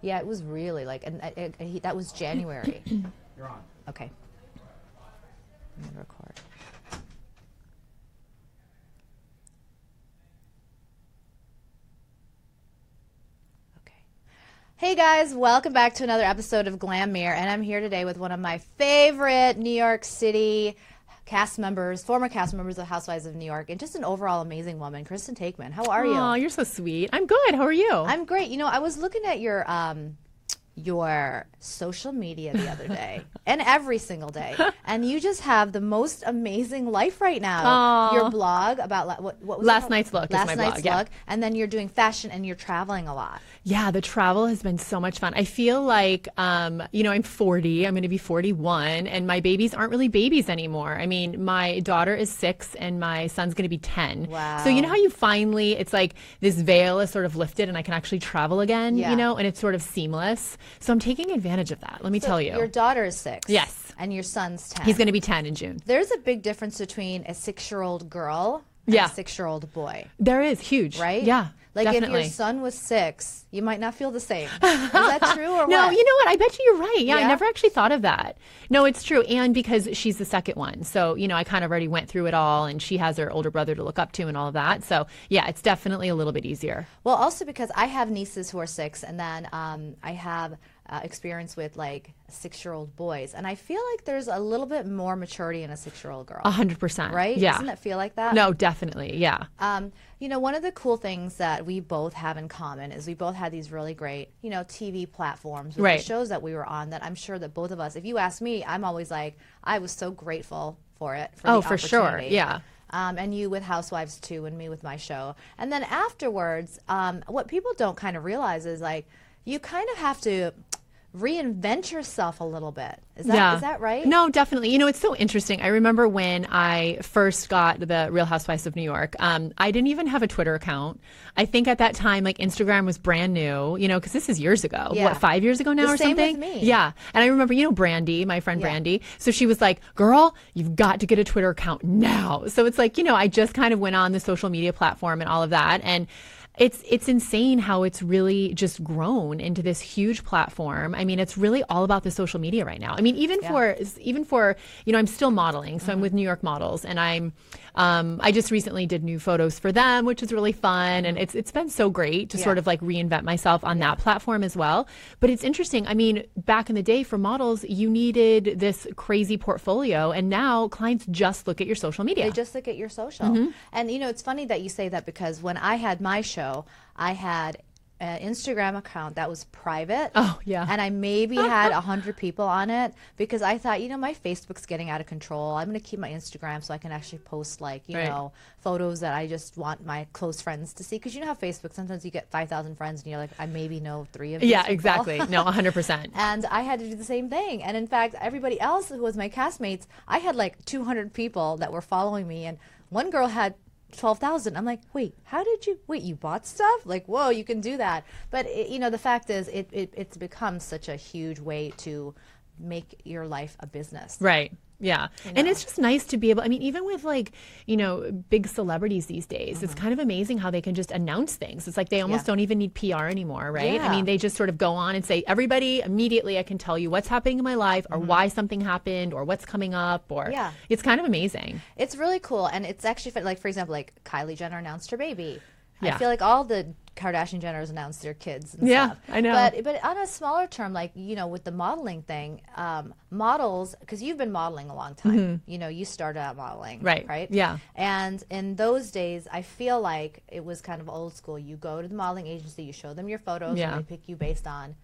Yeah, it was really like, and that was January. You're on. Okay. I'm gonna record. Okay. Hey guys, welcome back to another episode of GlamMirDr, and I'm here today with one of my favorite New York City cast members, former cast members of Housewives of New York, and just an overall amazing woman, Kristen Taekman. How are you? Oh, you're so sweet. I'm good. How are you? I'm great. You know, I was looking at your social media the other day and every single day, and you just have the most amazing life right now. Aww. Your blog about what was Last Night's Look is my blog, yeah. And then you're doing fashion and you're traveling a lot. Yeah, the travel has been so much fun. I feel like, I'm 40. I'm going to be 41, and my babies aren't really babies anymore. I mean, my daughter is 6, and my son's going to be 10. Wow. So you know how you finally, it's like this veil is sort of lifted, and I can actually travel again, Yeah. and it's sort of seamless. So I'm taking advantage of that. Let me tell you. Your daughter is 6. Yes. And your son's 10. He's going to be 10 in June. There's a big difference between a 6-year-old girl and Yeah. a 6-year-old boy. There is huge. Right? Yeah. Like definitely. if your son was 6, you might not feel the same. Is that true or what? No, you know what? I bet you're right. Yeah, Yeah? I never actually thought of that. No, it's true. And because she's the second one. So, I kind of already went through it all, and she has her older brother to look up to and all of that. So, yeah, it's definitely a little bit easier. Well, also because I have nieces who are 6, and then I have experience with like 6-year-old boys, and I feel like there's a little bit more maturity in a 6-year-old girl. 100%. Right? Yeah. Doesn't it feel like that? No, definitely. Yeah. One of the cool things that we both have in common is we both had these really great, TV platforms with Right. the shows that we were on that I'm sure that both of us, if you ask me, I'm always like, I was so grateful for it. For the For sure. opportunity. Yeah. And you with Housewives too, and me with my show. And then afterwards, what people don't kind of realize is like, you kind of have to reinvent yourself a little bit. Is that right? No, definitely. It's so interesting. I remember when I first got the Real Housewives of New York, I didn't even have a Twitter account. I think at that time, like Instagram was brand new, because this is years ago. Yeah. What, 5 years ago now The or same something? with me. Yeah. And I remember, Brandy, my friend Yeah. Brandy. So she was like, girl, you've got to get a Twitter account now. So it's like, I just kind of went on the social media platform and all of that. And it's insane how it's really just grown into this huge platform. I mean, it's really all about the social media right now. I mean, even for I'm still modeling, so I'm with New York Models, and I just recently did new photos for them, which is really fun, and it's been so great to sort of like reinvent myself on that platform as well. But it's interesting. I mean, back in the day for models, you needed this crazy portfolio, and now clients just look at your social media. They just look at your social. And it's funny that you say that, because when I had my show, I had an Instagram account that was private. Oh, yeah. And I maybe had 100 people on it, because I thought, my Facebook's getting out of control. I'm going to keep my Instagram so I can actually post photos that I just want my close friends to see. Because how Facebook, sometimes you get 5,000 friends and you're like, I maybe know 3 of these Yeah, people. exactly. No, 100%. And I had to do the same thing. And in fact, everybody else who was my castmates, I had like 200 people that were following me, and one girl had 12,000. I'm like, wait, you bought stuff? Like, whoa, you can do that. But the fact is, it's become such a huge way to make your life a business. Right. Yeah. And it's just nice to be able, even with big celebrities these days, it's kind of amazing how they can just announce things. It's like they almost don't even need PR anymore, right? Yeah. I mean, they just sort of go on and say, everybody, immediately I can tell you what's happening in my life, or why something happened, or what's coming up, or it's kind of amazing. It's really cool. And it's actually, like, for example, like Kylie Jenner announced her baby. Yeah. I feel like all the Kardashian Jenners announced their kids and Yeah, stuff. I know. But on a smaller term, like, with the modeling thing, models, because you've been modeling a long time. You started out modeling. Right. Yeah. And in those days, I feel like it was kind of old school. You go to the modeling agency, you show them your photos, and they pick you based on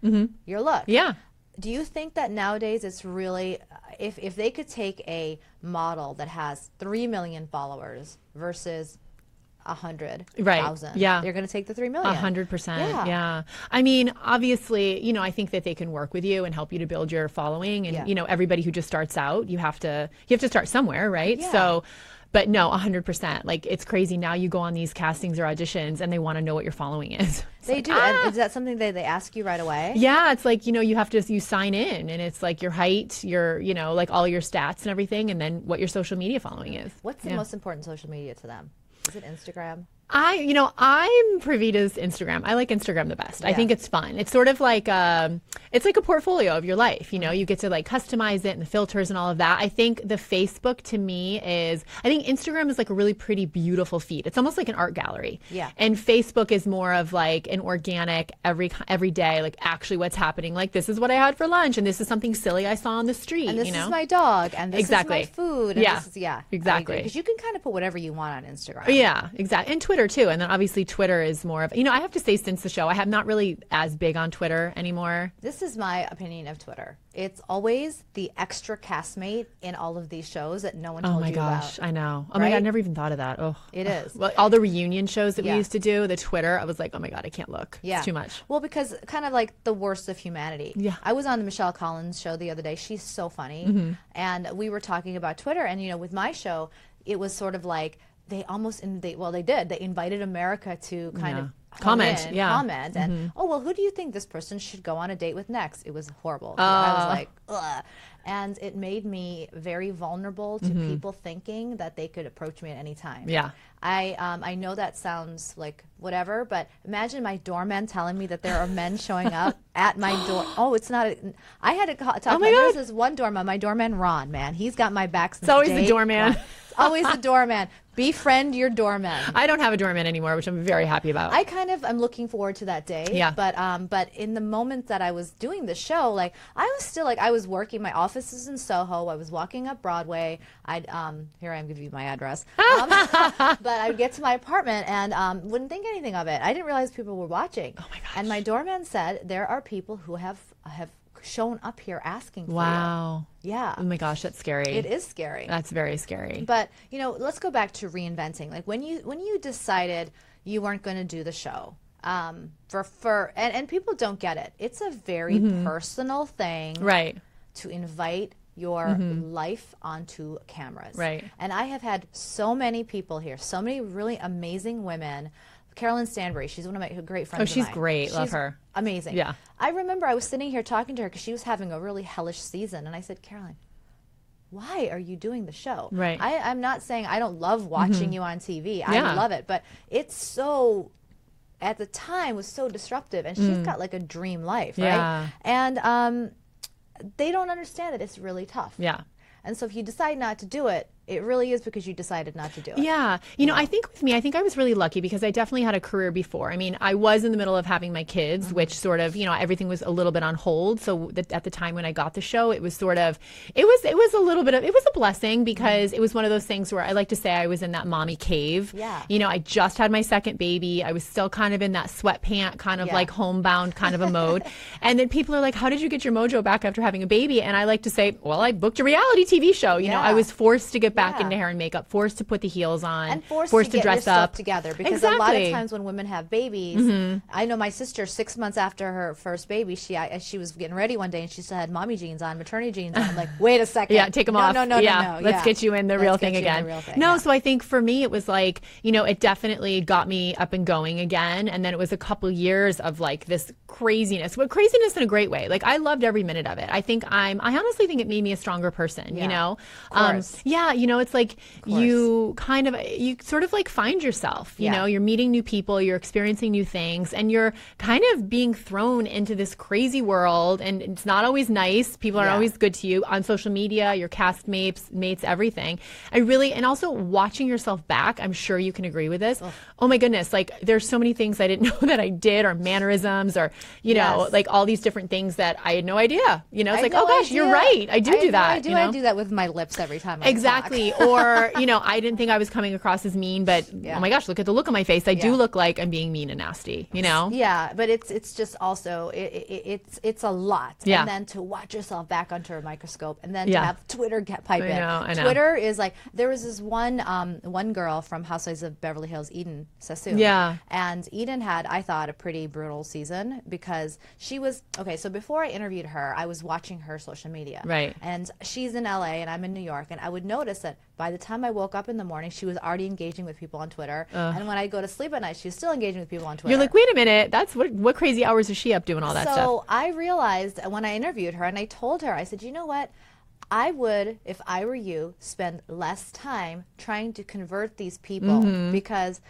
your look. Yeah. Do you think that nowadays it's really, if they could take a model that has 3 million followers versus 100,000. Yeah. They're going to take the 3 million. 100%. Yeah. I mean, obviously, I think that they can work with you and help you to build your following. And, everybody who just starts out, you have to start somewhere, right? Yeah. So, but no, 100%. Like, it's crazy. Now you go on these castings or auditions and they want to know what your following is. They do. And is that something that they ask you right away? Yeah. It's like, you sign in, and it's like your height, your, like all your stats and everything, and then what your social media following is. What's the most important social media to them? Is it Instagram? I'm privy to Instagram. I like Instagram the best. I think it's fun. It's sort of like it's like a portfolio of your life. You get to like customize it and the filters and all of that. I think the Facebook to me I think Instagram is like a really pretty, beautiful feed. It's almost like an art gallery. Yeah. And Facebook is more of like an organic, every day, like actually what's happening. Like this is what I had for lunch, and this is something silly I saw on the street. And this is my dog, and this is my food. And Yeah. Exactly. Because you can kind of put whatever you want on Instagram. Yeah, exactly. And Twitter too. And then obviously Twitter is more of, I have to say since the show, I have not really as big on Twitter anymore. This is my opinion of Twitter. It's always the extra castmate in all of these shows that no one told you about. Oh my gosh, I know. Oh my God, I never even thought of that. Oh, it is. Well, all the reunion shows that we used to do, the Twitter, I was like, oh my God, I can't look. Yeah. It's too much. Well, because kind of like the worst of humanity. Yeah. I was on the Michelle Collins show the other day. She's so funny. And we were talking about Twitter. And, with my show, it was sort of like they did. They invited America to kind of comment and who do you think this person should go on a date with next? It was horrible. I was like, ugh. And it made me very vulnerable to people thinking that they could approach me at any time. Yeah. I know that sounds like whatever, but imagine my doorman telling me that there are men showing up at my door. Oh, it's not. I had to talk about this one doorman, my doorman Ron, man. He's got my back since It's always the doorman. It's always the doorman. Befriend your doorman. I don't have a doorman anymore, which I'm very happy about. I kind of am looking forward to that day. Yeah. But in the moment that I was doing the show, like I was still like I was working. My office is in Soho. I was walking up Broadway. Here I am giving you my address. But I'd get to my apartment and wouldn't think anything of it. I didn't realize people were watching. Oh my gosh. And my doorman said there are people who have shown up here asking for Wow. you. Yeah. Oh my gosh, that's scary. It is scary. That's very scary. But, let's go back to reinventing. Like when you decided you weren't going to do the show, and people don't get it. It's a very personal thing. Right. To invite your life onto cameras. Right. And I have had so many people here, so many really amazing women. Carolyn Stanbury, she's one of my great friends. Oh, she's of mine. great. Love her. Amazing. Yeah. I remember I was sitting here talking to her because she was having a really hellish season. And I said, Caroline, why are you doing the show? Right. I'm not saying I don't love watching you on TV. I love it. But it's so, at the time, was so disruptive. And she's got like a dream life, right? Yeah. And they don't understand that it's really tough. Yeah. And so if you decide not to do it, it really is because you decided not to do it. Yeah. I think with me, I think I was really lucky because I definitely had a career before. I mean, I was in the middle of having my kids, which sort of, everything was a little bit on hold. So at the time when I got the show, it was sort of, it was a blessing because it was one of those things where I like to say I was in that mommy cave. Yeah. I just had my second baby. I was still kind of in that sweatpant kind of like homebound kind of a mode. And then people are like, how did you get your mojo back after having a baby? And I like to say, well, I booked a reality TV show. I was forced to get back into hair and makeup, forced to put the heels on, and forced to dress get your stuff up together. Because a lot of times when women have babies, I know my sister 6 months after her first baby, she was getting ready one day and she still had mommy jeans on, maternity jeans on. I'm like, wait a second, take them off. No, let's get you in the real thing again. So I think for me it was like it definitely got me up and going again, and then it was a couple years of like this craziness, but craziness in a great way. Like I loved every minute of it. I honestly think it made me a stronger person. It's like you sort of like find yourself, you're meeting new people, you're experiencing new things, and you're kind of being thrown into this crazy world, and it's not always nice. People aren't always good to you on social media, your cast mates, everything. And also watching yourself back, I'm sure you can agree with this. Oh my goodness. Like there's so many things I didn't know that I did, or mannerisms, or, like all these different things that I had no idea, it's like, oh gosh, you're right. I do that. I do that with my lips every time I Exactly. talk. Or, I didn't think I was coming across as mean, but oh my gosh, look at the look on my face. I do look like I'm being mean and nasty, Yeah, but it's just also, it's a lot. Yeah. And then to watch yourself back under a microscope, and then to have Twitter pipe in. I know. Twitter is like, there was this one girl from Housewives of Beverly Hills, Eden Sassoon. Yeah. And Eden had, I thought, a pretty brutal season because she was, so before I interviewed her, I was watching her social media. Right. And she's in LA and I'm in New York, and I would notice that by the time I woke up in the morning, she was already engaging with people on Twitter. And when I go to sleep at night, she's still engaging with people on Twitter. You're like, wait a minute, that's what crazy hours is she up doing all that stuff? So I realized when I interviewed her, and I told her, I said, you know what? I would, if I were you, spend less time trying to convert these people because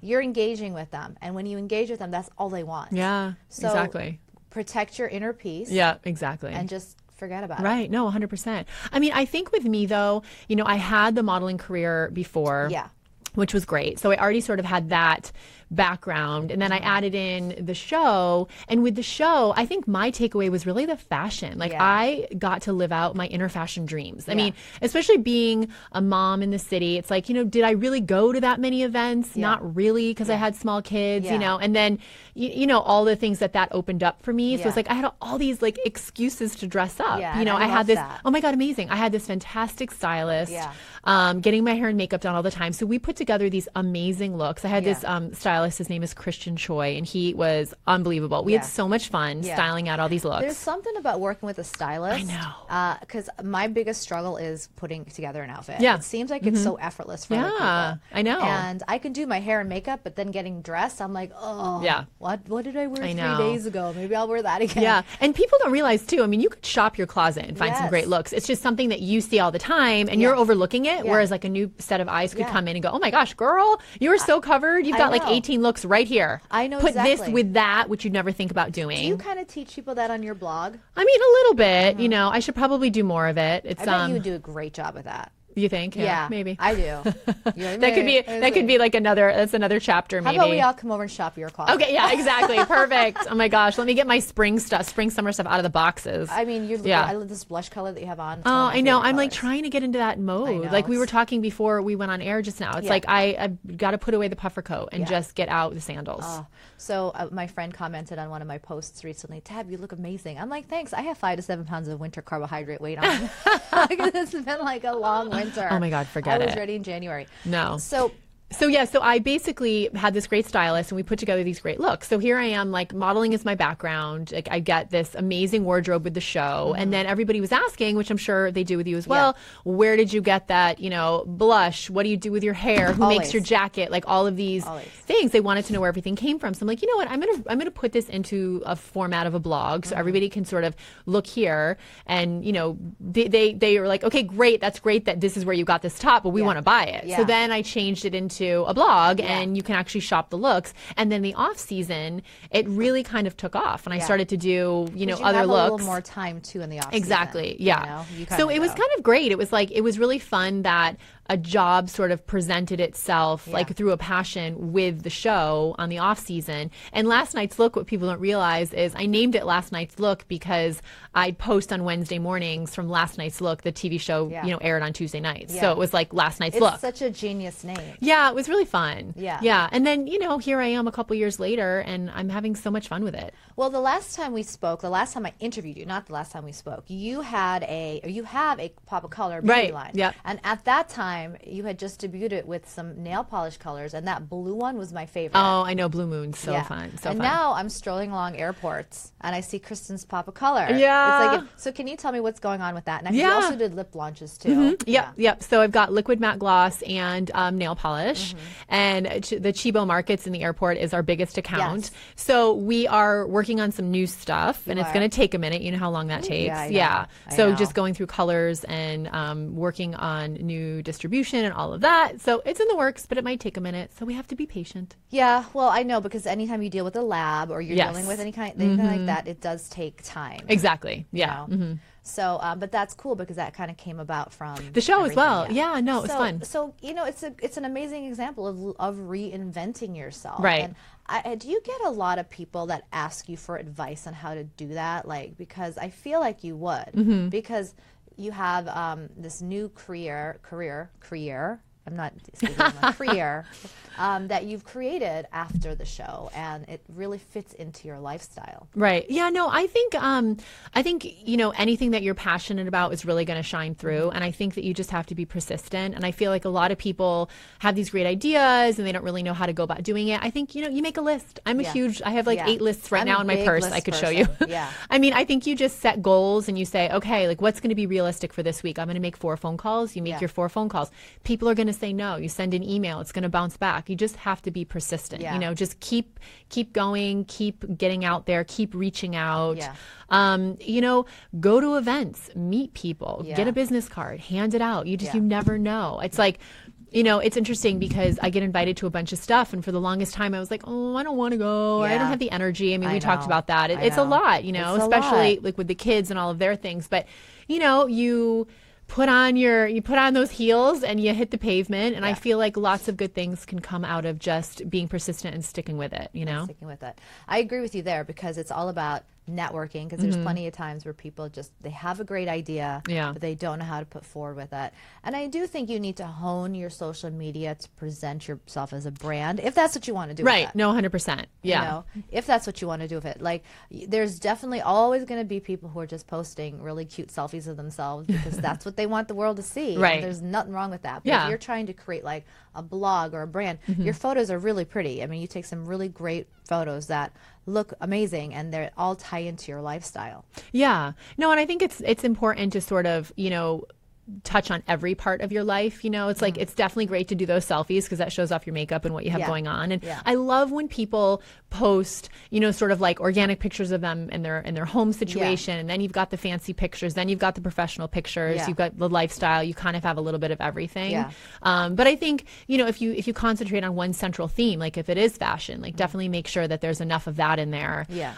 you're engaging with them. And when you engage with them, that's all they want. Yeah, so exactly. Protect your inner peace. Yeah, exactly. And just forget about it. Right. No, 100%. I mean, I think with me, though, you know, I had the modeling career before. Yeah. Which was great. So I already sort of had that background, and then I added in the show. And with the show, I think my takeaway was really the fashion. Like I got to live out my inner fashion dreams. I mean, especially being a mom in the city, it's like, you know, did I really go to that many events? Not really, because I had small kids, you know, and then, you know, all the things that opened up for me. So it's like I had all these like excuses to dress up. You know, I had this, oh my God, amazing. I had this fantastic stylist, getting my hair and makeup done all the time. So we put together these amazing looks. I had this stylist. His name is Christian Choi, and he was unbelievable. We had so much fun styling out all these looks. There's something about working with a stylist. I know. Because my biggest struggle is putting together an outfit. Yeah. It seems like it's so effortless for other people. I know. And I can do my hair and makeup, but then getting dressed, I'm like, oh, what did I wear 3 days ago? Maybe I'll wear that again. Yeah. And people don't realize, too, I mean, you could shop your closet and find some great looks. It's just something that you see all the time, and you're overlooking it, whereas like a new set of eyes could come in and go, oh my gosh, girl, you're so covered. You've got like 18 looks right here. I know Put exactly. this with that, which you'd never think about doing. Do you kind of teach people that on your blog? I mean, a little bit. You know, I should probably do more of it. It's I bet you would do a great job with that. You think? Yeah, maybe. I do. That could be like another chapter. Maybe. How about we all come over and shop your closet? Okay, yeah, exactly, perfect. Oh my gosh, let me get my spring summer stuff out of the boxes. I mean, I love this blush color that you have on. Oh, I know. I'm like trying to get into that mode. Like we were talking before we went on air just now. It's like I got to put away the puffer coat and just get out the sandals. So my friend commented on one of my posts recently, Tab, you look amazing. I'm like, thanks. I have 5 to 7 pounds of winter carbohydrate weight on. It's been like a long winter. Oh my God, forget it. I was ready in January. No. So I basically had this great stylist and we put together these great looks. So here I am, like modeling is my background. Like I get this amazing wardrobe with the show. And then everybody was asking, which I'm sure they do with you as well, where did you get that, you know, blush? What do you do with your hair? Who makes your jacket? Like all of these things. They wanted to know where everything came from. So I'm like, you know what? I'm gonna put this into a format of a blog so everybody can sort of look here. And, you know, they were like, okay, great. That's great that this is where you got this top, but we want to buy it. So then I changed it into a blog and you can actually shop the looks. And then the off season, it really kind of took off and I started to do, you know, other looks. A little more time too in the off season. Exactly. Yeah. You know, so it was kind of great. It was really fun that a job sort of presented itself like through a passion with the show on the off season. And last night's look, what people don't realize is I named it Last Night's Look because I'd post on Wednesday mornings from Last Night's Look, the TV show, you know, aired on Tuesday nights. So it was like Last Night's Look. It's such a genius name. Yeah, it was really fun. Yeah. Yeah. And then, you know, here I am a couple years later and I'm having so much fun with it. Well, the last time we spoke, the last time I interviewed you, not the last time we spoke, you have a Pop of Color beauty line. Yep. And at that time, you had just debuted it with some nail polish colors, and that blue one was my favorite. Oh, I know. Blue Moon's so fun. So and fun. now I'm strolling along airports, and I see Kristen's Pop of Color. Yeah. It's like, so can you tell me what's going on with that? And you also did lip launches, too. Yep. So I've got liquid matte gloss and nail polish. And the Chibo Markets in the airport is our biggest account. Yes. So we are working on some new stuff, and it's going to take a minute. You know how long that takes. Yeah. So just going through colors and working on new distribution and all of that. So it's in the works, but it might take a minute. So we have to be patient. Yeah, well, I know, because anytime you deal with a lab or you're dealing with anything like that, it does take time. Exactly. Yeah. You know? So, but that's cool because that kind of came about from the show as well. Yeah, no, it was fun. So, you know, it's an amazing example of reinventing yourself. Right. And do you get a lot of people that ask you for advice on how to do that? Like, because I feel like you would, because you have this new career. I'm not speaking about career that you've created after the show, and it really fits into your lifestyle. Right. Yeah. No. I think you know, anything that you're passionate about is really going to shine through, and I think that you just have to be persistent. And I feel like a lot of people have these great ideas and they don't really know how to go about doing it. I think, you know, you make a list. I have like 8 lists right now in my purse. I could show you. Yeah. I mean, I think you just set goals and you say, okay, like what's going to be realistic for this week? I'm going to make 4 phone calls. You make your 4 phone calls. People are going to say no. You send an email, it's going to bounce back. You just have to be persistent. Yeah. You know, just keep going, keep getting out there, keep reaching out. Yeah. You know, go to events, meet people, Yeah. get a business card, hand it out. You never know. It's like, you know, it's interesting because I get invited to a bunch of stuff, and for the longest time I was like, oh, I don't want to go. I Yeah. don't have the energy. I mean, I we talked know. about that. I It's a know. lot, you know, It's a especially lot. like with the kids and all of their things. But, you know, you put on those heels and you hit the pavement. And I feel like lots of good things can come out of just being persistent and sticking with it, you know? Sticking with it. I agree with you there, because it's all about networking, because there's plenty of times where people just, they have a great idea, Yeah. but they don't know how to put forward with it. And I do think you need to hone your social media to present yourself as a brand, if that's what you want to do Right. with it. No, 100%. Yeah. You know, if that's what you want to do with it. Like, there's definitely always going to be people who are just posting really cute selfies of themselves because that's what they want the world to see. Right. And there's nothing wrong with that. But Yeah. if you're trying to create like a blog or a brand, your photos are really pretty. I mean, you take some really great photos that look amazing, and they all tie into your lifestyle. Yeah. No, and I think it's important to sort of, you know, touch on every part of your life. You know, it's like, it's definitely great to do those selfies because that shows off your makeup and what you have Yeah. going on. And Yeah. I love when people post, you know, sort of like organic pictures of them in their home situation. And then you've got the fancy pictures, then you've got the professional pictures, Yeah. you've got the lifestyle, you kind of have a little bit of everything. Yeah. But I think, you know, if you concentrate on one central theme, like if it is fashion, like definitely make sure that there's enough of that in there. Yeah.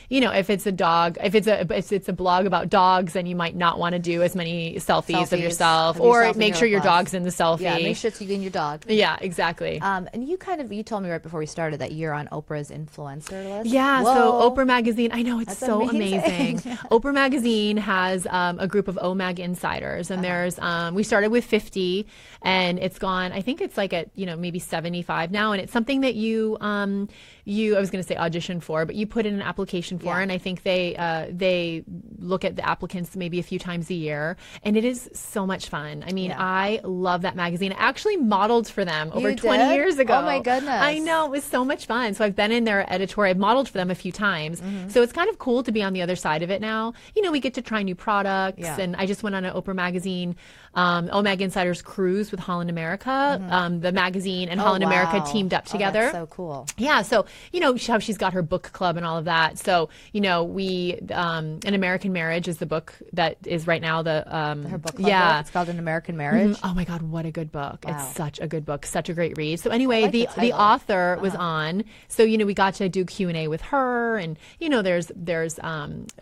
You know, if it's a dog, if it's a blog about dogs, then you might not want to do as many selfies of yourself, of or yourself and make sure your plus. dog's in the selfie. Yeah, make sure it's you and your dog. Yeah, exactly. And you told me right before we started that you're on Oprah's influencer list. Yeah, Whoa. so Oprah Magazine, I know, it's That's so amazing. amazing. Oprah Magazine has a group of OMAG insiders, and there's, we started with 50, and it's gone, I think it's like at, you know, maybe 75 now, and it's something that I was going to say audition for, but you put in an application for, Yeah. and I think they look at the applicants maybe a few times a year, and it is so much fun. I mean, Yeah. I love that magazine. I actually modeled for them over You 20 did? years ago. Oh my goodness. I know, it was so much fun. So I've been in their editorial, I've modeled for them a few times. So it's kind of cool to be on the other side of it now. You know, we get to try new products, Yeah. and I just went on an Oprah Magazine OMAG Insiders cruise with Holland America. The magazine and Holland America wow. teamed up Oh, together. that's so cool. Yeah, so you know how she's got her book club and all of that. So you know, we An American Marriage is the book that is right now the Her book club yeah. book, it's called An American Marriage. Oh my God, what a good book! Wow. It's such a good book, such a great read. So anyway, like the the title. author was on. So you know, we got to do Q&A with her, and you know,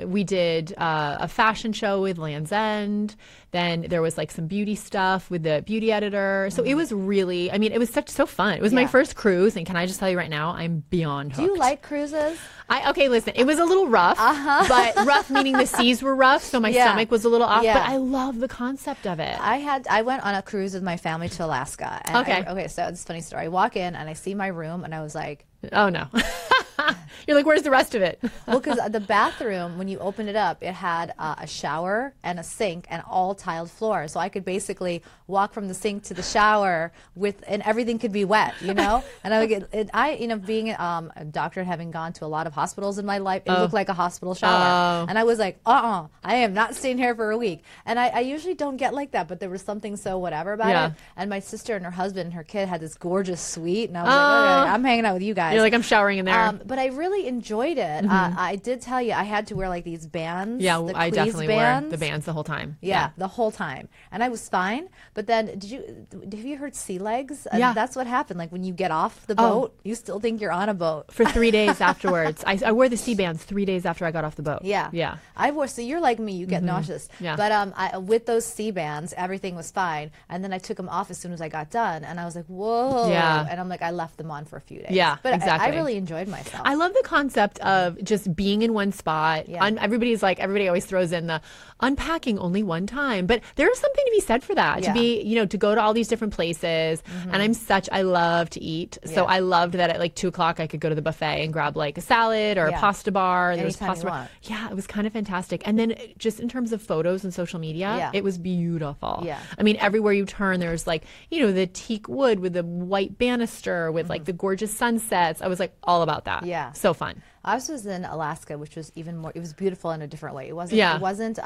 we did a fashion show with Land's End. Then there was like some beauty stuff with the beauty editor. So it was really, I mean, it was so fun. It was my Yeah. first cruise, and can I just tell you right now, I'm beyond hooked. Do you like cruises? Okay, listen, it was a little rough, but rough meaning the seas were rough, so my Yeah. stomach was a little off, Yeah. but I love the concept of it. I went on a cruise with my family to Alaska. And Okay. So it's a funny story. I walk in and I see my room, and I was like, Oh no. You're like, where's the rest of it? well, because the bathroom, when you opened it up, it had a shower and a sink and all tiled floor. So I could basically walk from the sink to the shower and everything could be wet, you know? And I would get, being a doctor and having gone to a lot of hospitals in my life, it looked like a hospital shower. And I was like, I am not staying here for a week. And I usually don't get like that, but there was something so whatever about Yeah. it. And my sister and her husband and her kid had this gorgeous suite. And I was like, okay, I'm hanging out with you guys. You're like, I'm showering in there. But I really enjoyed it. I did tell you I had to wear like these bands. Yeah, the I Cleese definitely bands. wore the bands the whole time. Yeah, the whole time, and I was fine. But then, have you heard sea legs? Yeah. That's what happened. Like when you get off the boat, you still think you're on a boat. For 3 days afterwards. I wore the sea bands 3 days after I got off the boat. Yeah, Yeah. I wore. So you're like me. You get nauseous. Yeah. But with those sea bands, everything was fine. And then I took them off as soon as I got done, and I was like, whoa. Yeah. And I'm like, I left them on for a few days. Yeah, but exactly. I really enjoyed myself. I love the concept of just being in one spot. Yeah. Everybody always throws in the unpacking only one time, but there is something to be said for that. Yeah. To be, to go to all these different places. And I love to eat. So Yeah. I loved that at like 2:00 I could go to the buffet and grab like a salad or Yeah. a pasta bar. There was Anytime pasta you bar. want. Yeah, it was kind of fantastic. And then just in terms of photos and social media, Yeah. it was beautiful. Yeah. I mean, everywhere you turn, there's like, the teak wood with the white banister with like the gorgeous sunsets. I was like all about that. Yeah. so fun. I was in Alaska, which was even more. It was beautiful in a different way. It wasn't. It wasn't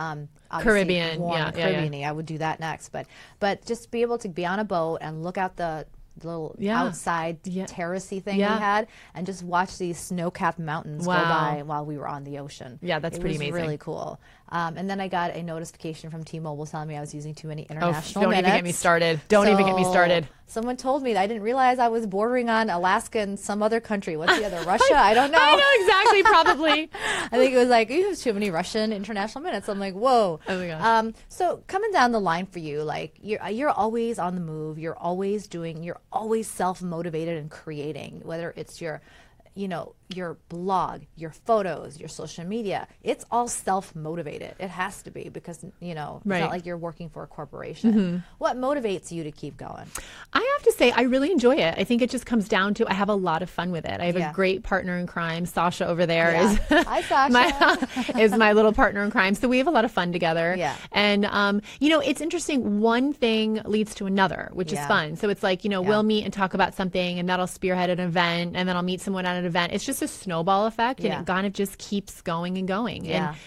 Caribbean. Warm, Caribbean-y. I would do that next, but just be able to be on a boat and look out the little outside terracey thing we had, and just watch these snow-capped mountains go by while we were on the ocean. Yeah, that's pretty amazing. It was really cool. And then I got a notification from T-Mobile telling me I was using too many international minutes. Don't even get me started. Don't even get me started. Someone told me that I didn't realize I was bordering on Alaska and some other country. What's the other? Russia? I don't know. I know exactly, probably. I think it was like, you have too many Russian international minutes. I'm like, whoa. Oh my gosh. So coming down the line for you, like you're always on the move. You're always self-motivated and creating, whether it's your blog, your photos, your social media. It's all self-motivated. It has to be, because, it's not like you're working for a corporation. What motivates you to keep going? I have to say, I really enjoy it. I think it just comes down to, I have a lot of fun with it. I have a great partner in crime. Sasha over there is Hi, Sasha. is my little partner in crime. So we have a lot of fun together. Yeah. And, it's interesting. One thing leads to another, which is fun. So it's like, we'll meet and talk about something, and that'll spearhead an event, and then I'll meet someone at an event. It's just a snowball effect, and it kind of just keeps going and going. Yeah. And,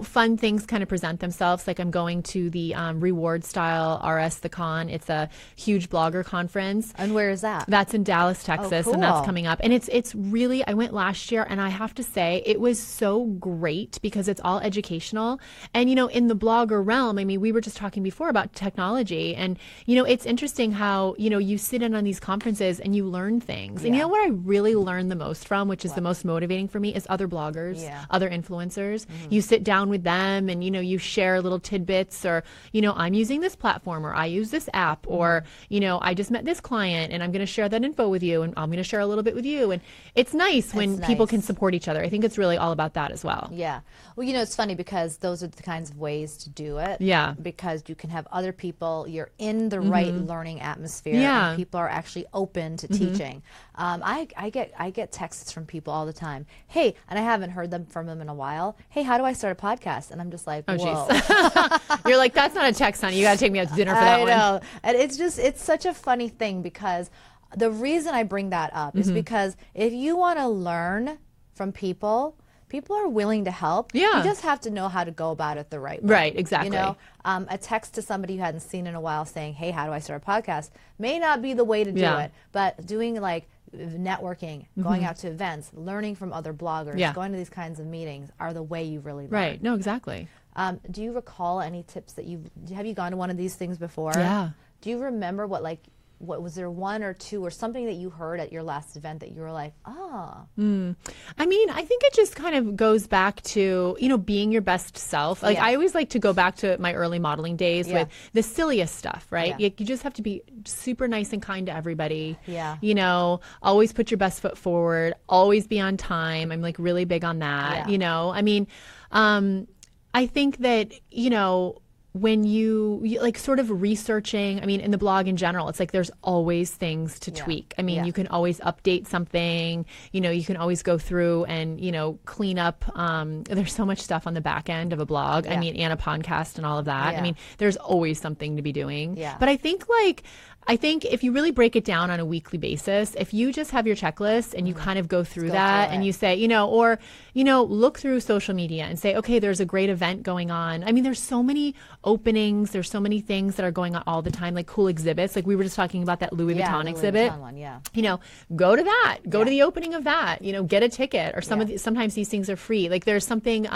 fun things kind of present themselves. Like I'm going to the Reward Style RS The Con. It's a huge blogger conference. And where is that? That's in Dallas, Texas, cool. and that's coming up. And it's really, I went last year, and I have to say it was so great because it's all educational. And, in the blogger realm, I mean, we were just talking before about technology, and, it's interesting how, you sit in on these conferences and you learn things. And what I really learned the most from, which is the most motivating for me, is other bloggers, other influencers. You sit down with them, and you share little tidbits, or I'm using this platform, or I use this app, or I just met this client and I'm going to share that info with you, and I'm going to share a little bit with you. And it's nice when people can support each other. I think it's really all about that as well. Yeah. Well, it's funny because those are the kinds of ways to do it. Yeah. Because you can have other people, you're in the right learning atmosphere, and people are actually open to teaching. I get texts from people all the time. Hey, and I haven't heard from them in a while. Hey, how do I start a podcast? And I'm just like, whoa. You're like, that's not a text, honey. You got to take me out to dinner for that one. I know. And it's such a funny thing, because the reason I bring that up is because if you want to learn from people are willing to help. Yeah. You just have to know how to go about it the right way. Right, exactly. A text to somebody you hadn't seen in a while saying, hey, how do I start a podcast? May not be the way to do it, but doing like networking, going out to events, learning from other bloggers, going to these kinds of meetings are the way you really learn. Right. No, exactly. Do you recall any tips that have you gone to one of these things before? Yeah. Do you remember what was there one or two or something that you heard at your last event that you were like, I mean, I think it just kind of goes back to, being your best self. Like I always like to go back to my early modeling days with the silliest stuff, right? You just have to be super nice and kind to everybody. Yeah. Always put your best foot forward, always be on time. I'm like really big on that, I mean, I think that, when you like sort of researching, I mean, in the blog in general, it's like there's always things to tweak. I mean, you can always update something, you can always go through and, clean up. There's so much stuff on the back end of a blog. I mean, and a podcast and all of that. I mean, there's always something to be doing. But I think if you really break it down on a weekly basis, if you just have your checklist and you kind of go through that and you say, look through social media and say, okay, there's a great event going on. I mean, there's so many openings. There's so many things that are going on all the time, like cool exhibits. Like we were just talking about that Louis Vuitton exhibit. Louis Vuitton one, go to that. Go to the opening of that. Get a ticket. Or sometimes these things are free. Like there's something,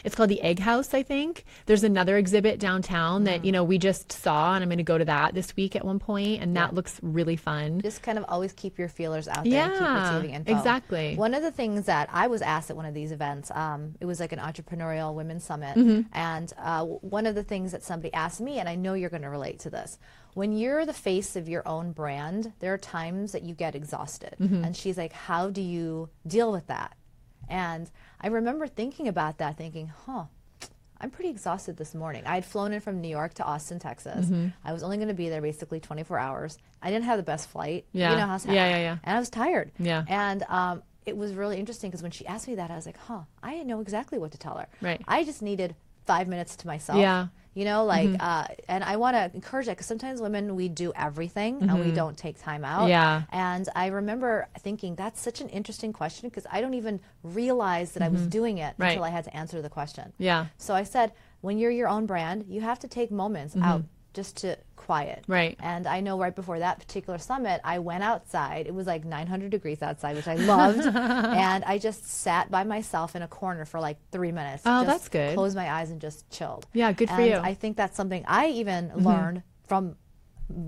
it's called the Egg House, I think. There's another exhibit downtown that, we just saw, and I'm going to go to that this week at one point, and that looks really fun. Just kind of always keep your feelers out there and keep receiving info. Exactly. One of the things that I was asked at one of these events, it was like an entrepreneurial women's summit, and one of the things that somebody asked me, and I know you're going to relate to this, when you're the face of your own brand, there are times that you get exhausted. And she's like, how do you deal with that? And I remember thinking about that, thinking, I'm pretty exhausted this morning. I had flown in from New York to Austin, Texas. I was only going to be there basically 24 hours. I didn't have the best flight. Yeah. You know how Yeah. And I was tired. Yeah. And it was really interesting because when she asked me that, I was like, I know exactly what to tell her. Right. I just needed 5 minutes to myself. Yeah. You know, like, and I want to encourage that because sometimes women, we do everything and we don't take time out. Yeah. And I remember thinking that's such an interesting question because I don't even realize that I was doing it until I had to answer the question. Yeah. So I said, when you're your own brand, you have to take moments out just to quiet. Right. And I know right before that particular summit, I went outside. It was like 900 degrees outside, which I loved. And I just sat by myself in a corner for like 3 minutes. Oh, just that's good. Closed my eyes and just chilled. Yeah, good for and you. I think that's something I even learned from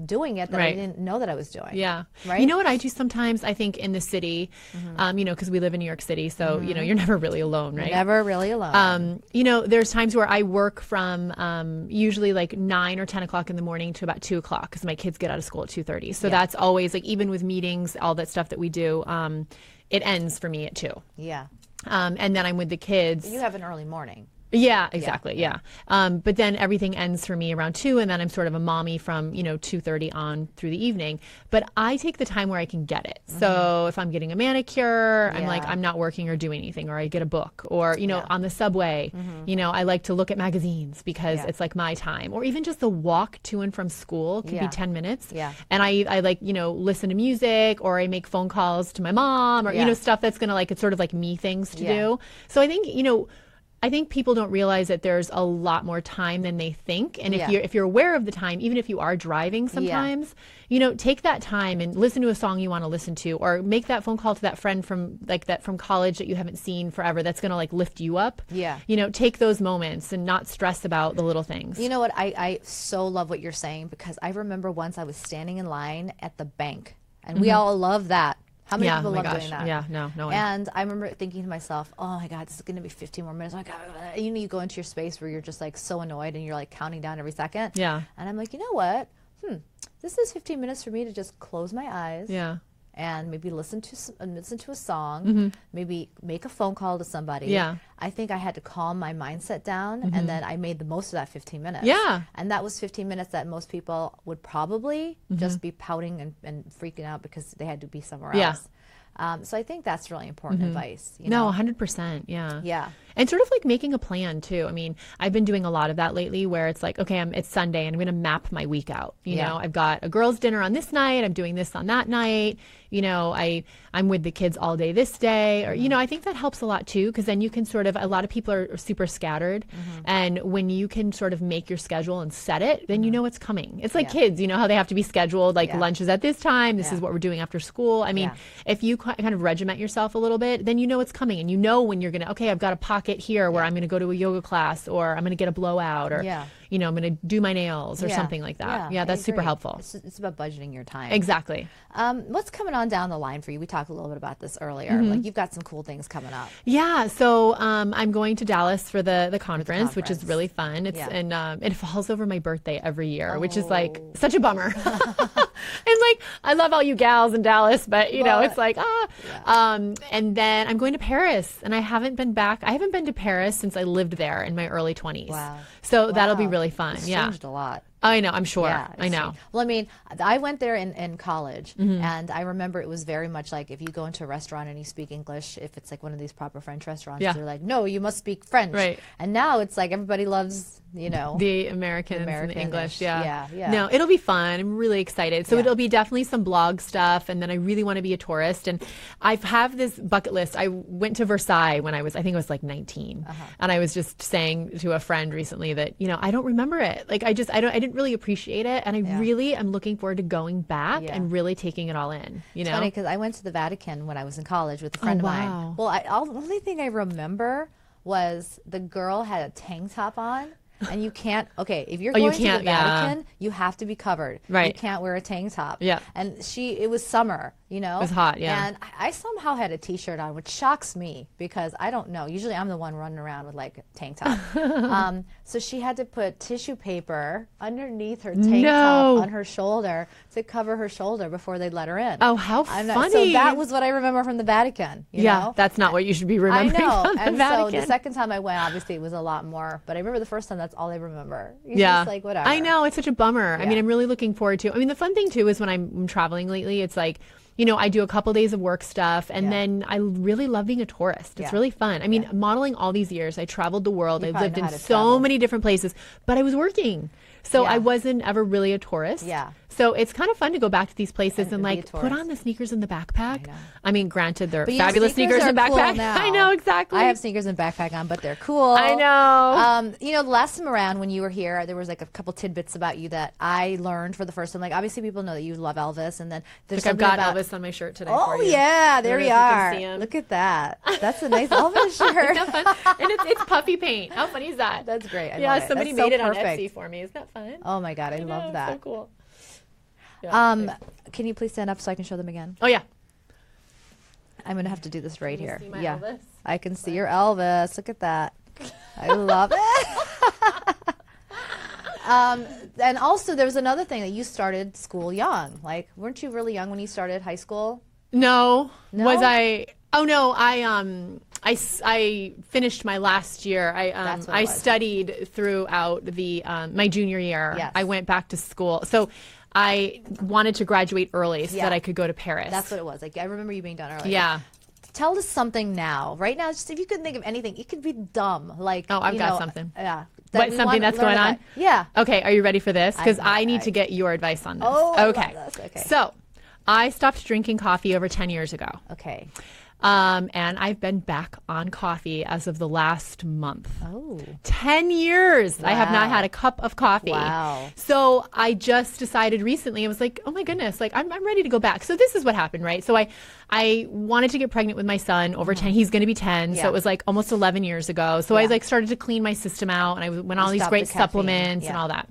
doing it that I didn't know that I was doing. Yeah. Right. You know what I do sometimes, I think in the city, you know, because we live in New York City, so, you know, you're never really alone, right? Never really alone. You know, there's times where I work from usually like 9 or 10 o'clock in the morning to about 2 o'clock because my kids get out of school at 2:30. So that's always like, even with meetings, all that stuff that we do, it ends for me at 2. Yeah. And then I'm with the kids. You have an early morning. Yeah, exactly. Yeah. But then everything ends for me around 2, and then I'm sort of a mommy from, you know, 2:30 on through the evening. But I take the time where I can get it. So if I'm getting a manicure, I'm like, I'm not working or doing anything, or I get a book, or, you know, on the subway, you know, I like to look at magazines because it's like my time, or even just the walk to and from school could be 10 minutes. Yeah. And I like, you know, listen to music, or I make phone calls to my mom, or, you know, stuff that's going to like, it's sort of like me things to do. So I think, you know, I think people don't realize that there's a lot more time than they think. And if you're aware of the time, even if you are driving sometimes, you know, take that time and listen to a song you want to listen to, or make that phone call to that friend from college that you haven't seen forever that's going to like lift you up. Yeah. You know, take those moments and not stress about the little things. You know what? I so love what you're saying because I remember once I was standing in line at the bank and we all love that. How many people love doing that? Yeah, no way. And I remember thinking to myself, oh my God, this is going to be 15 more minutes. Oh my God. You know, you go into your space where you're just like so annoyed and you're like counting down every second. Yeah. And I'm like, you know what? This is 15 minutes for me to just close my eyes. Yeah. And maybe listen to a song, maybe make a phone call to somebody. Yeah. I think I had to calm my mindset down, and then I made the most of that 15 minutes. Yeah. And that was 15 minutes that most people would probably just be pouting and freaking out because they had to be somewhere else. So I think that's really important advice. You know? 100%. Yeah. Yeah. And sort of like making a plan too. I mean, I've been doing a lot of that lately where it's like, okay, it's Sunday and I'm going to map my week out. You know, I've got a girls' dinner on this night. I'm doing this on that night. You know, I'm with the kids all day this day. Or, you know, I think that helps a lot too, because then you can sort of, a lot of people are super scattered. And when you can sort of make your schedule and set it, then you know what's coming. It's like kids, you know how they have to be scheduled, like lunch is at this time. This is what we're doing after school. I mean, if you kind of regiment yourself a little bit, then you know what's coming. And you know when you're going to, okay, I've got a pocket here where I'm going to go to a yoga class, or I'm going to get a blowout, or, you know, I'm going to do my nails or something like that. Yeah, that's super helpful. It's about budgeting your time. Exactly. What's coming on down the line for you? We talked a little bit about this earlier. Like you've got some cool things coming up. Yeah. So I'm going to Dallas for the conference, which is really fun. It's and it falls over my birthday every year, which is like such a bummer. And like, I love all you gals in Dallas, but you know, it's like, and then I'm going to Paris, and I haven't been back. I haven't been to Paris since I lived there in my early 20s. Wow. So that'll be really fun. It's changed a lot. I know, I'm sure. Yeah, I know. Well, I mean, I went there in college, and I remember it was very much like if you go into a restaurant and you speak English, if it's like one of these proper French restaurants, they're like, no, you must speak French. Right. And now it's like everybody loves, you know, the Americans and the English. Yeah. No, it'll be fun. I'm really excited. So it'll be definitely some blog stuff, and then I really want to be a tourist. And I have this bucket list. I went to Versailles when I think I was like 19, and I was just saying to a friend recently that, you know, I don't remember it. Like I didn't really appreciate it, and I really am looking forward to going back and really taking it all in. You know, it's funny because I went to the Vatican when I was in college with a friend of mine. Well, the only thing I remember was the girl had a tank top on. And you can't, if you're going to the Vatican, you have to be covered. Right. You can't wear a tank top. Yeah. And it was summer, you know. It was hot, yeah. And I somehow had a t-shirt on, which shocks me because I don't know. Usually I'm the one running around with like a tank top. So she had to put tissue paper underneath her tank top on her shoulder to cover her shoulder before they'd let her in. Oh, how funny. So that was what I remember from the Vatican. You know? That's not what you should be remembering from the Vatican. So the second time I went, obviously it was a lot more. But I remember the first time, that's all I remember. It's just like, whatever. I know. It's such a bummer. I mean, I'm really looking forward to. I mean, the fun thing too is when I'm traveling lately, it's like, you know, I do a couple days of work stuff, and then I really love being a tourist. It's really fun. I mean, modeling all these years, I traveled the world. I lived in so many different places, but I was working. So I wasn't ever really a tourist. Yeah. So it's kind of fun to go back to these places and like put on the sneakers in the backpack. I mean, granted, they're fabulous sneakers in backpack. Cool. I know, exactly. I have sneakers in backpack on, but they're cool. I know. You know, the last time around when you were here, there was like a couple tidbits about you that I learned for the first time. Like, obviously, people know that you love Elvis, and then there's I've got Elvis on my shirt today. Oh for you. yeah, there we are. Look at that. That's a nice Elvis shirt. Isn't that fun? And it's puffy paint. How funny is that? That's great. I love it. Somebody made it on Etsy for me. Isn't that fun? Oh my God, I love that. So cool. Yeah, can you please stand up so I can show them again? Oh yeah. I'm gonna have to do this right here. See my Elvis? I can see your Elvis. Look at that. I love it. And also, there was another thing that you started school young. Like, weren't you really young when you started high school? No. Was I? Oh no. I finished my last year. I studied throughout the my junior year. Yes. I went back to school. So I wanted to graduate early so that I could go to Paris. That's what it was. Like, I remember you being done early. Yeah. Tell us something now. Right now, just if you could think of anything, it could be dumb. Like, I've got something. Yeah. What, something that's going on? Yeah. Okay, are you ready for this? Because I need to get your advice on this. Oh, okay. I love this. Okay. So, I stopped drinking coffee over 10 years ago. Okay. And I've been back on coffee as of the last month. Oh. 10 years. Wow. I have not had a cup of coffee. Wow. So I just decided recently, I was like, oh my goodness, like I'm ready to go back. So this is what happened, right? So I wanted to get pregnant with my son over 10. He's going to be 10. So it was like almost 11 years ago. So I like started to clean my system out, and I went on all these great supplements and all that.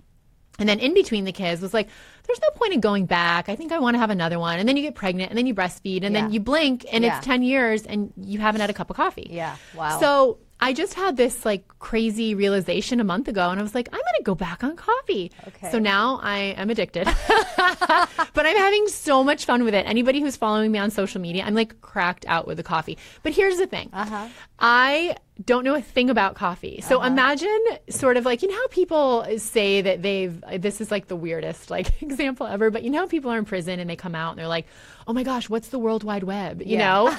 And then in between the kids was like, there's no point in going back. I think I want to have another one. And then you get pregnant, and then you breastfeed, and then you blink, and it's 10 years, and you haven't had a cup of coffee. Yeah. Wow. So I just had this like crazy realization a month ago, and I was like, I'm going to go back on coffee. Okay. So now I am addicted, but I'm having so much fun with it. Anybody who's following me on social media, I'm like cracked out with the coffee. But here's the thing. I don't know a thing about coffee. So imagine sort of like, you know how people say that this is like the weirdest like example ever, but you know how people are in prison and they come out and they're like, oh my gosh, what's the World Wide Web? You know,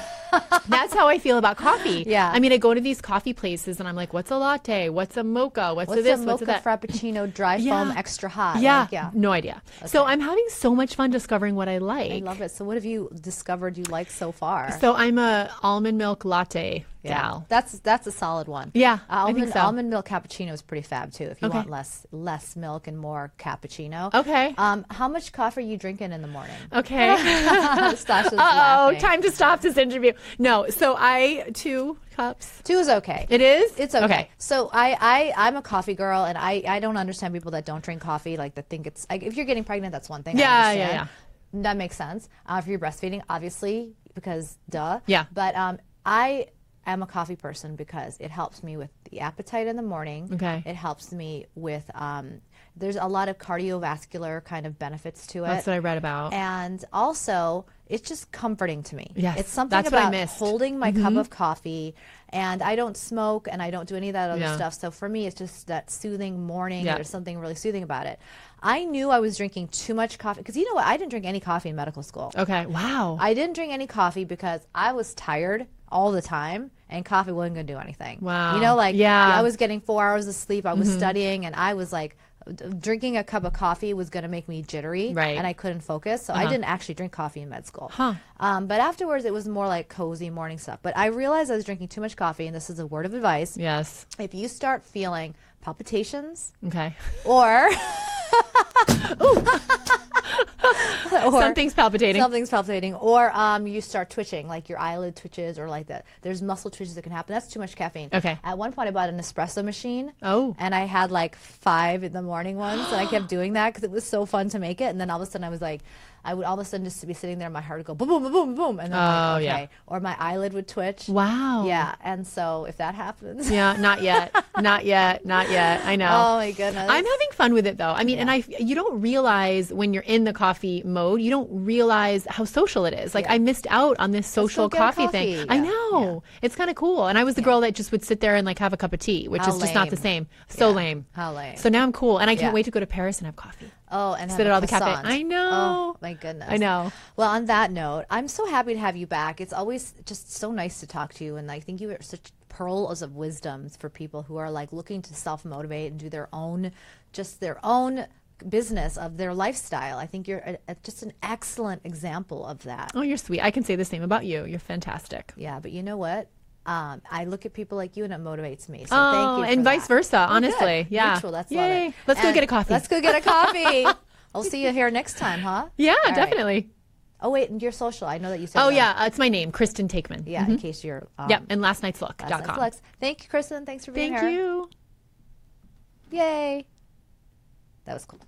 that's how I feel about coffee. Yeah. I mean, I go to these coffee places and I'm like, what's a latte? What's a mocha? What's a this? What's a mocha frappuccino dry foam extra hot? Yeah. Like, no idea. Okay. So I'm having so much fun discovering what I like. I love it. So what have you discovered you like so far? So I'm a almond milk latte gal. That's a solid one. Yeah, almond, I think so. Almond milk cappuccino is pretty fab too. If you want less milk and more cappuccino. Okay. How much coffee are you drinking in the morning? Okay. Time to stop this interview. No, so 2 cups. 2 is okay. It is? It's okay. So I'm a coffee girl, and I don't understand people that don't drink coffee, like that think it's like, if you're getting pregnant, that's one thing. Yeah. That makes sense. If you're breastfeeding, obviously, because duh. Yeah. But I am a coffee person because it helps me with the appetite in the morning. Okay. It helps me with there's a lot of cardiovascular kind of benefits to it. That's what I read about. And also, it's just comforting to me. Yes, it's something about holding my cup of coffee, and I don't smoke and I don't do any of that other stuff. So for me, it's just that soothing morning. There's something really soothing about it. I knew I was drinking too much coffee because, you know what, I didn't drink any coffee in medical school. Okay, wow. I didn't drink any coffee because I was tired all the time, and coffee wasn't going to do anything. Wow. You know, like I was getting 4 hours of sleep. I was studying, and I was like, drinking a cup of coffee was going to make me jittery, and I couldn't focus. So I didn't actually drink coffee in med school. But afterwards, it was more like cozy morning stuff. But I realized I was drinking too much coffee, and this is a word of advice. Yes. If you start feeling palpitations, or or something's palpitating, or you start twitching, like your eyelid twitches, or like that. There's muscle twitches that can happen. That's too much caffeine. Okay. At one point, I bought an espresso machine. Oh. And I had like 5 in the morning ones, and I kept doing that because it was so fun to make it. And then all of a sudden, I was like, I would all of a sudden just be sitting there, and my heart would go boom, boom, boom, boom, boom, and then like, okay, or my eyelid would twitch. Wow. Yeah, and so if that happens, not yet. I know. Oh my goodness. I'm having fun with it though. I mean, and you don't realize when you're in the coffee mode, you don't realize how social it is. Like I missed out on this social coffee thing. Yeah. I know. It's kind of cool. And I was the girl that just would sit there and like have a cup of tea, which is just not the same. So lame. How lame. So now I'm cool, and I can't wait to go to Paris and have coffee. Oh, and sit at all the cafe. croissant. I know. Oh, my goodness. I know. Well, on that note, I'm so happy to have you back. It's always just so nice to talk to you. And I think you are such pearls of wisdoms for people who are like looking to self-motivate and do their own business of their lifestyle. I think you're just an excellent example of that. Oh, you're sweet. I can say the same about you. You're fantastic. Yeah, but you know what? I look at people like you and it motivates me. So Oh, thank you. and for vice that. versa, Oh, honestly. good. Yeah. Mutual, that's Yay. love it. Let's go And get a coffee. Let's go get a coffee. I'll see you here next time, huh? Yeah, All right. definitely. Oh, wait, and your social. I know that you said Oh, that. yeah. It's my name, Kristen Taekman. Yeah, in case you're... Yep, and lastnightslook.com. Last Night's Looks. Thank you, Kristen. Thanks for being Thank here. you. Yay. That was cool.